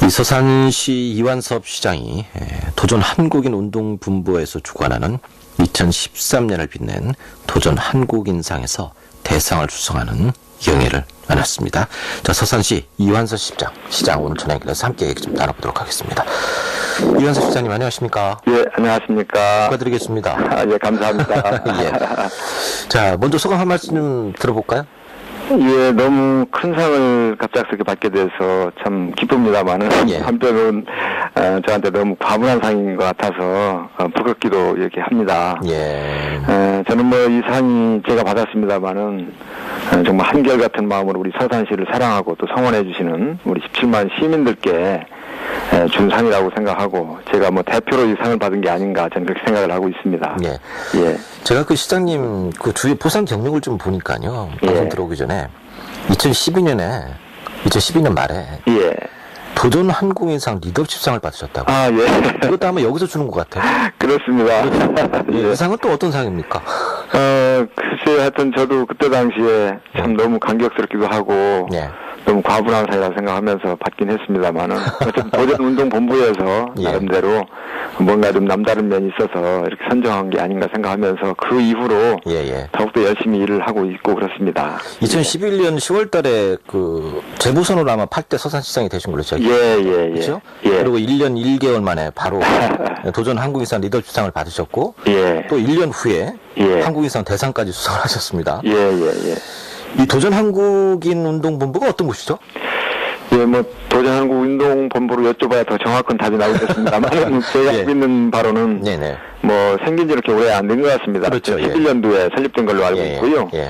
이 서산시 이완섭 시장이 도전 한국인 운동본부에서 주관하는 2013년을 빛낸 도전 한국인상에서 대상을 수상하는 영예를 안았습니다. 자, 서산시 이완섭 시장 오늘 전화 연결해서 함께 얘기 좀 나눠보도록 하겠습니다. 이완섭 시장님 안녕하십니까? 예, 안녕하십니까? 축하드리겠습니다. 예, 감사합니다. 예. 자, 먼저 소감 한 말씀 좀 들어볼까요? 예, 너무 큰 상을 갑작스럽게 받게 돼서 참 기쁩니다만은 예. 한편은 저한테 너무 과분한 상인 것 같아서 부끄럽기도 이렇게 합니다. 예. 저는 뭐 이 상이 제가 받았습니다만은 정말 한결같은 마음으로 우리 서산시를 사랑하고 또 성원해 주시는 우리 17만 시민들께 준 상이라고 생각하고 제가 뭐 대표로 이 상을 받은 게 아닌가 저는 그렇게 생각을 하고 있습니다. 예. 예. 제가 그 시장님 그 주요 보상 경력을 좀 보니까요. 방송 예. 들어오기 전에 2012년 말에 예. 도전 한국인상 리더십상을 받으셨다고. 아, 예. 이것도 아마 여기서 주는 것 같아요. 그렇습니다. 예. 예. 이 상은 또 어떤 상입니까? 글쎄, 하여튼 저도 그때 당시에 참 너무 감격스럽기도 하고, 예. 너무 과분한 상이라고 생각하면서 받긴 했습니다만은, 어쨌든 도전운동본부에서 예. 나름대로 뭔가 좀 남다른 면이 있어서 이렇게 선정한 게 아닌가 생각하면서 그 이후로 예. 더욱더 열심히 일을 하고 있고 그렇습니다. 2011년 10월 달에 그 재보선으로 아마 8대 서산시장이 되신 걸로 제가 예. 그렇죠? 예. 그리고 1년 1개월 만에 바로 도전 한국인상 리더십상을 받으셨고 예. 또 1년 후에 예. 한국인상 대상까지 수상을 하셨습니다. 예. 이 도전 한국인 운동본부가 어떤 곳이죠? 예, 뭐, 도전한국운동본부로 여쭤봐야 더 정확한 답이 나오겠습니다만, 제가 예. 알고 있는 바로는, 네네. 뭐, 생긴 지 이렇게 오래 안 된 것 같습니다. 그렇죠, 예. 11년도에 설립된 걸로 알고 있고요. 예.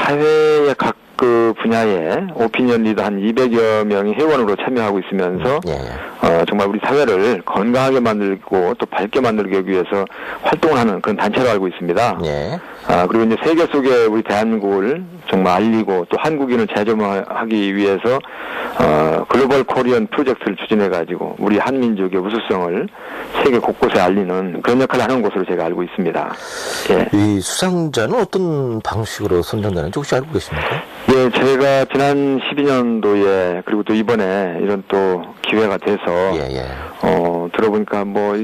사회의 각 그 분야에 오피니언 리더 한 200여 명이 회원으로 참여하고 있으면서, 예. 정말 우리 사회를 건강하게 만들고 또 밝게 만들기 위해서 활동을 하는 그런 단체로 알고 있습니다. 예. 그리고 이제 세계 속에 우리 대한민국을 정말 알리고 또 한국인을 재점화하기 위해서 글로벌 코리안 프로젝트를 추진해가지고 우리 한민족의 우수성을 세계 곳곳에 알리는 그런 역할을 하는 곳으로 제가 알고 있습니다. 예. 이 수상자는 어떤 방식으로 선정되는지 혹시 알고 계십니까? 예, 제가 지난 12년도에 그리고 또 이번에 이런 또 기회가 돼서 예. 들어보니까 뭐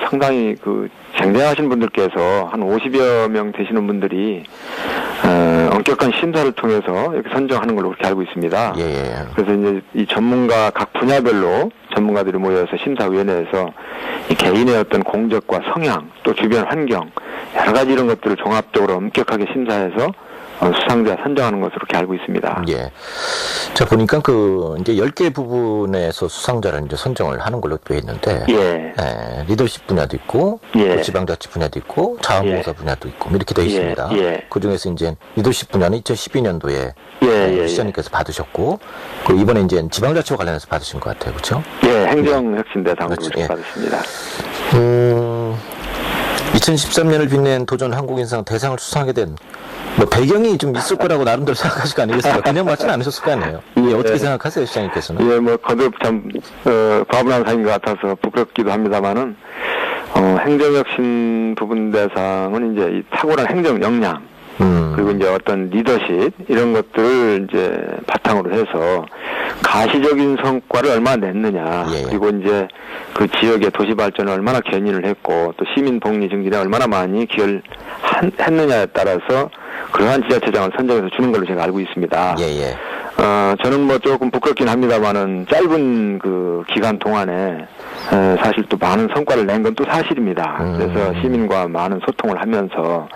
상당히 그 쟁쟁하신 분들께서 한 50여 명 되시는 분들이 엄격한 심사를 통해서 이렇게 선정하는 걸로 그렇게 알고 있습니다. 예. 그래서 이제 이 전문가 각 분야별로 전문가들이 모여서 심사위원회에서 이 개인의 어떤 공적과 성향 또 주변 환경 여러 가지 이런 것들을 종합적으로 엄격하게 심사해서 수상자 선정하는 것으로 그렇게 알고 있습니다. 예. 자, 보니까 이제 10개 부분에서 수상자를 이제 선정을 하는 걸로 되어 있는데. 예. 리더십 분야도 있고, 예. 또 지방자치 분야도 있고, 자원봉사 분야도 있고, 이렇게 되어 있습니다. 예. 그 중에서 이제 리더십 분야는 2012년도에 예. 시장님께서 받으셨고, 그리고 이번에 이제 지방자치와 관련해서 받으신 것 같아요. 그렇죠? 예, 행정혁신대상으로 그렇죠. 예. 받으십니다. 2013년을 빛낸 도전 한국인상 대상을 수상하게 된 배경이 좀 있을 거라고 나름대로 생각하실 거 아니겠습니까? 그냥 맞지는 않으셨을 거 아니에요. 어떻게 생각하세요, 시장님께서는? 예, 뭐 거듭 참 과분한 상인 것 같아서 부끄럽기도 합니다만은 행정혁신 부분 대상은 이제 이 탁월한 행정 역량 그리고 이제 어떤 리더십 이런 것들을 이제 바탕으로 해서 가시적인 성과를 얼마나 냈느냐 예. 그리고 이제 그 지역의 도시 발전을 얼마나 견인을 했고 또 시민 복리 증진에 얼마나 많이 기여를 했느냐에 따라서 그러한 지자체장을 선정해서 주는 걸로 제가 알고 있습니다. 예. 저는 뭐 조금 부끄럽긴 합니다만은 짧은 그 기간 동안에 사실 또 많은 성과를 낸 건 또 사실입니다. 그래서 시민과 많은 소통을 하면서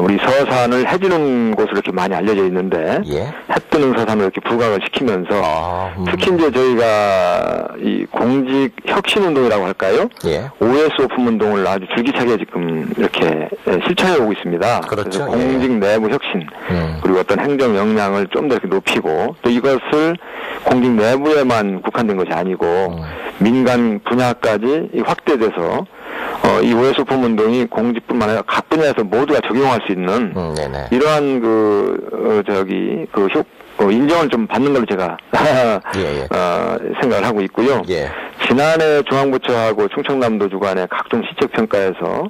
우리 서산을 해지는 곳으로 이렇게 많이 알려져 있는데 예. 해 뜨는 서산을 이렇게 부각을 시키면서 특히 이제 저희가 이 공직 혁신 운동이라고 할까요? 예. OS 오픈 운동을 아주 줄기차게 지금 이렇게 실천해 오고 있습니다. 그렇죠. 그래서 공직 내부 혁신 그리고 어떤 행정 역량을 좀 더 이렇게 높이고 또 이것을 공직 내부에만 국한된 것이 아니고 민간 분야까지 확대돼서 이 OS 오픈 운동이 공직뿐만 아니라 각 분야에서 모두가 적용할 수 있는 이러한 인정을 좀 받는 걸로 제가 생각을 하고 있고요. 예. 지난해 중앙부처하고 충청남도 주관의 각종 시책평가에서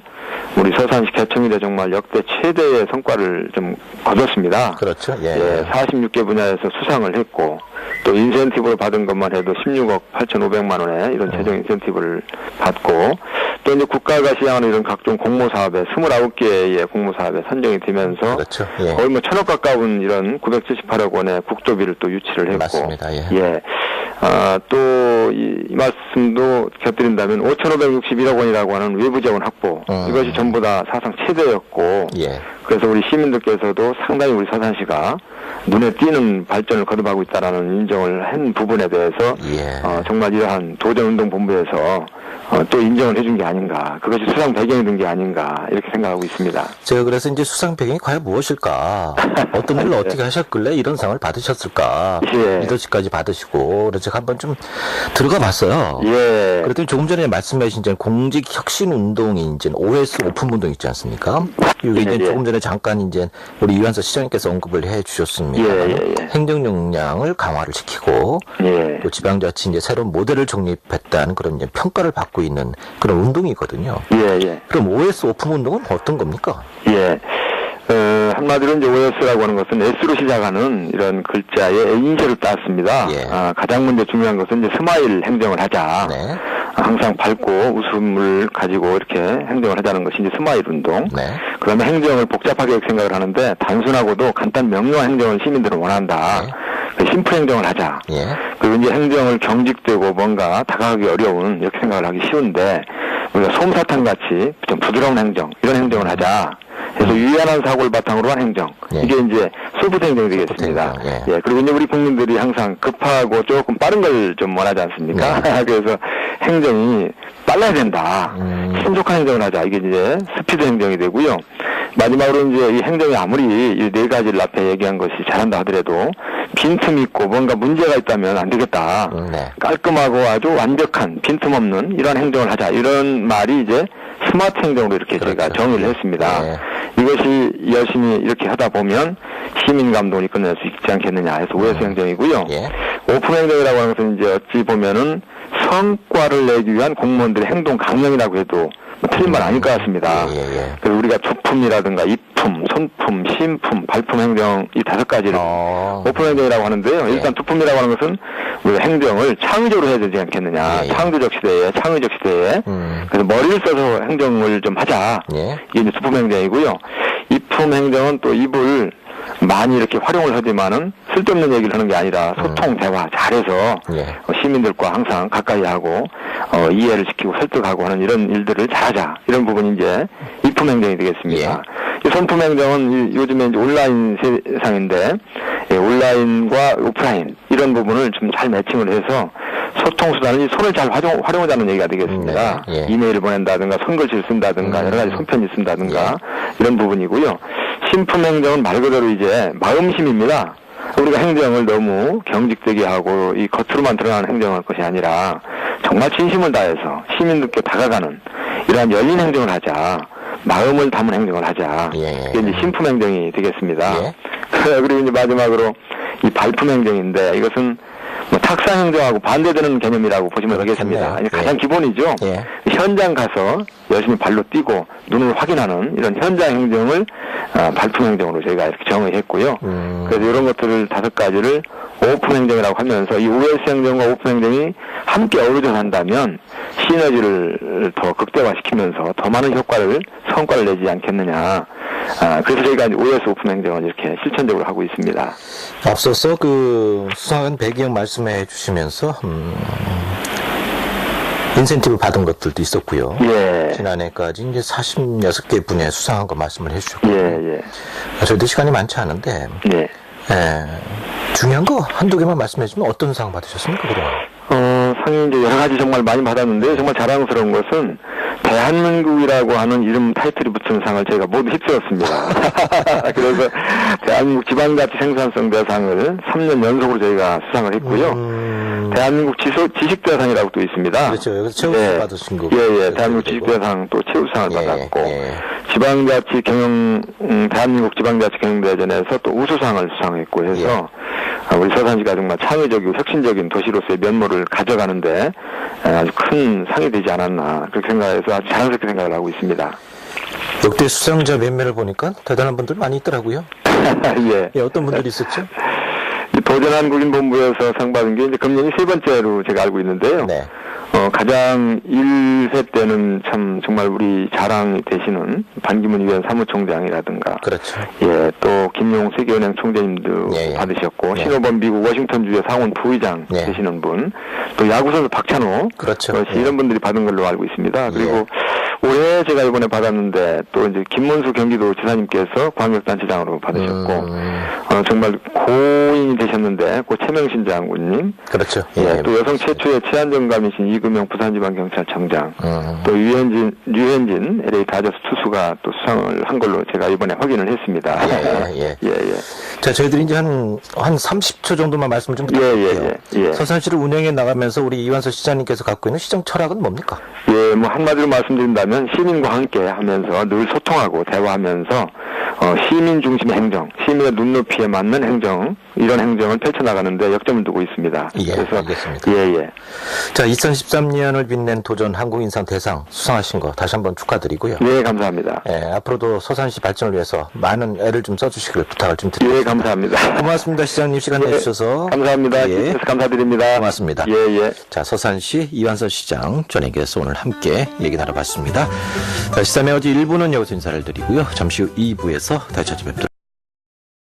우리 서산시 개청일에 정말 역대 최대의 성과를 좀 거뒀습니다. 그렇죠. 46개 분야에서 수상을 했고 또 인센티브로 받은 것만 해도 16억 8,500만 원의 이런 재정 인센티브를 받고 또 이제 국가가 시행하는 이런 각종 공모 사업에 29개의 공모 사업에 선정이 되면서 그렇죠. 예. 거의 뭐 1,000억 가까운 이런 978억 원의 국조비를 또 유치를 했고 맞습니다. 예. 예. 또 이 말씀도 곁들인다면 5,561억 원이라고 하는 외부 자원 확보 이것이 전부 다 사상 최대였고 예. 그래서 우리 시민들께서도 상당히 우리 서산시가 눈에 띄는 발전을 거듭하고 있다라는 인정을 한 부분에 대해서 예. 정말 이러한 도전운동본부에서 또 인정을 해준 게 아닌가 그것이 수상 배경이 된 게 아닌가 이렇게 생각하고 있습니다. 제가 그래서 이제 수상 배경이 과연 무엇일까? 어떤 일을 어떻게 하셨길래 이런 상을 받으셨을까? 예. 리더십까지 받으시고 그래서 제가 한번 좀 들어가 봤어요. 예. 그랬더니 조금 전에 말씀하신 이제 공직 혁신 운동이 이제 OS 오픈 운동 있지 않습니까? 이게 이제 예. 조금 전에 잠깐 이제 우리 이완서 시장님께서 언급을 해 주셨습니다. 예. 행정 역량을 강화를 시키고 예. 또 지방자치 이제 새로운 모델을 정립했다는 그런 이제 평가를 받고 있는 그런 운동이거든요. 예. 그럼 OS 오픈 운동은 어떤 겁니까? 예. 한마디로 이제 OS라고 하는 것은 S로 시작하는 이런 글자의 인쇄를 따습니다. 예. 가장 먼저 중요한 것은 이제 스마일 행정을 하자. 네. 항상 밝고 웃음을 가지고 이렇게 행정을 하자는 것이 이제 스마일 운동. 네. 그다음에 행정을 복잡하게 생각을 하는데 단순하고도 간단 명료한 행정을 시민들은 원한다. 네. 그 심플 행정을 하자. 예. 그리고 이제 행정을 경직되고 뭔가 다가가기 어려운 이렇게 생각을 하기 쉬운데 우리가 솜사탕 같이 좀 부드러운 행정 이런 행정을 하자. 그래서 유연한 사고를 바탕으로 한 행정. 예. 이게 이제 소프트 행정이 되겠습니다. 소프트 행정, 예. 그리고 이제 우리 국민들이 항상 급하고 조금 빠른 걸 좀 원하지 않습니까? 그래서 행정이 빨라야 된다. 신속한 행정을 하자. 이게 이제 스피드 행정이 되고요. 마지막으로 이제 이 행정이 아무리 이 네 가지를 앞에 얘기한 것이 잘한다 하더라도 빈틈이 있고 뭔가 문제가 있다면 안 되겠다. 네. 깔끔하고 아주 완벽한 빈틈 없는 이런 행정을 하자. 이런 말이 이제 스마트 행정으로 이렇게 그렇죠. 제가 정의를 했습니다. 네. 이것이 열심히 이렇게 하다 보면 시민 감동이 끝낼 수 있지 않겠느냐 해서 OS 행정이고요. 예. 오픈 행정이라고 하는 것은 이제 어찌 보면은 성과를 내기 위한 공무원들의 행동 강령이라고 해도 틀린 말 아닐 것 같습니다. 예. 그래서 우리가 주품이라든가 입품, 손품, 신품, 발품 행정 이 5가지를 오픈 행정이라고 하는데요. 일단 주품이라고 하는 것은 우리가 행정을 창의적으로 해야 되지 않겠느냐. 예. 창조적 시대에. 그래서 머리를 써서 행정을 좀 하자. 예. 이게 이제 주품 행정이고요. 입품 행정은 또 입을 많이 이렇게 활용을 하지만은 쓸데없는 얘기를 하는 게 아니라 소통, 대화 잘해서 예. 시민들과 항상 가까이 하고 이해를 시키고 설득하고 하는 이런 일들을 잘하자. 이런 부분이 이제 입품 행정이 되겠습니다. 이 손품 행정은 요즘에 이제 온라인 세상인데 온라인과 오프라인 이런 부분을 좀 잘 매칭을 해서 소통 수단을 손을 잘 활용하자는 얘기가 되겠습니다. 네. 예. 이메일을 보낸다든가 손글씨를 쓴다든가 여러 가지 손편지 쓴다든가 이런 부분이고요. 신품 행정은 말 그대로 이제 마음심입니다. 우리가 행정을 너무 경직되게 하고 이 겉으로만 드러나는 행정을 할 것이 아니라 정말 진심을 다해서 시민들께 다가가는 이러한 열린 행정을 하자. 마음을 담은 행정을 하자. 예. 이게 이제 신품 행정이 되겠습니다. 예. 그리고 이제 마지막으로 이 발품 행정인데 이것은 뭐 탁상 행정하고 반대되는 개념이라고 보시면 되겠습니다. 그렇겠네요. 가장 예. 기본이죠. 예. 현장 가서 열심히 발로 뛰고 눈으로 확인하는 이런 현장 행정을 발품 행정으로 저희가 이렇게 정의했고요. 그래서 이런 것들을 5가지를 오픈 행정이라고 하면서 이 OS 행정과 오픈 행정이 함께 어우러져 한다면 시너지를 더 극대화시키면서 더 많은 성과를 내지 않겠느냐. 그래서 저희가 OS 오픈 행정을 이렇게 실천적으로 하고 있습니다. 앞서서 그 수상한 배경 말씀해 주시면서 인센티브 받은 것들도 있었고요. 예. 지난해까지 이제 46개 분야 수상한 거 말씀을 해주셨고, 예. 저희도 시간이 많지 않은데, 예. 중요한 거 한두 개만 말씀해 주시면 어떤 상 받으셨습니까, 그동안? 상이 이제 여러 가지 정말 많이 받았는데 정말 자랑스러운 것은 대한민국이라고 하는 이름 타이틀이 붙은 상을 저희가 모두 휩쓸었습니다. 그래서 대한민국 지방자치 생산성 대상을 3년 연속으로 저희가 수상을 했고요. 대한민국 지식대상이라고 또 있습니다. 그렇죠. 여기서 최우수 받으신 거. 예. 대한민국 지식대상 또 최우수상을 받았고 지방자치 대한민국 지방자치 경영대회전에서 또 우수상을 수상했고 해서 우리 서산시가 정말 창의적이고 혁신적인 도시로서의 면모를 가져가는데 아주 큰 상이 되지 않았나 그렇게 생각해서 아주 자랑스럽게 생각을 하고 있습니다. 역대 수상자 몇 명을 보니까 대단한 분들 많이 있더라고요. 예. 어떤 분들이 있었죠? 도전 한국인 본부에서 상 받은 게 이제 금년이 세 번째로 제가 알고 있는데요. 네. 가장 1회 때는 참 정말 우리 자랑이 되시는 반기문 유엔 사무총장이라든가. 그렇죠. 예, 또 김용 세계은행 총재님도 예. 받으셨고, 예. 신호범 미국 워싱턴주의 상원 부의장 예. 되시는 분, 또 야구선수 박찬호. 그렇죠. 씨, 이런 분들이 받은 걸로 알고 있습니다. 그리고 올해 제가 이번에 받았는데 또 이제 김문수 경기도 지사님께서 광역단체장으로 받으셨고, 정말 고인이 되셨는데 고 최명신 장군님, 그렇죠. 예, 또 여성 최초의 치안정감이신 이금영 부산지방경찰청장, 또 류현진 LA 다저스 투수가 또 수상을 한 걸로 제가 이번에 확인을 했습니다. 예. 예. 자, 저희들이 이제 한 30초 정도만 말씀을 좀 부탁드릴게요. 예. 서산시를 운영해 나가면서 우리 이완서 시장님께서 갖고 있는 시정 철학은 뭡니까? 예, 뭐 한마디로 말씀드린다면 시민과 함께 하면서 늘 소통하고 대화하면서 시민 중심의 행정, 시민의 눈높이에 맞는 행정, 이런 행정을 펼쳐나가는데 역점을 두고 있습니다. 예, 그래서 알겠습니다. 예. 자, 2013년을 빛낸 도전 한국인상 대상 수상하신 거 다시 한번 축하드리고요. 예, 감사합니다. 예, 앞으로도 서산시 발전을 위해서 많은 애를 좀 써주시길 부탁을 좀 드리겠습니다. 예, 감사합니다. 고맙습니다, 시장님. 시간 내주셔서. 감사합니다. 예. 감사드립니다. 고맙습니다. 예. 자, 서산시 이완서 시장 전에게서 오늘 함께 얘기 나눠봤습니다. 자, 시사매 어제 1부는 여기서 인사를 드리고요. 잠시 후 2부에서 다시 찾아뵙도록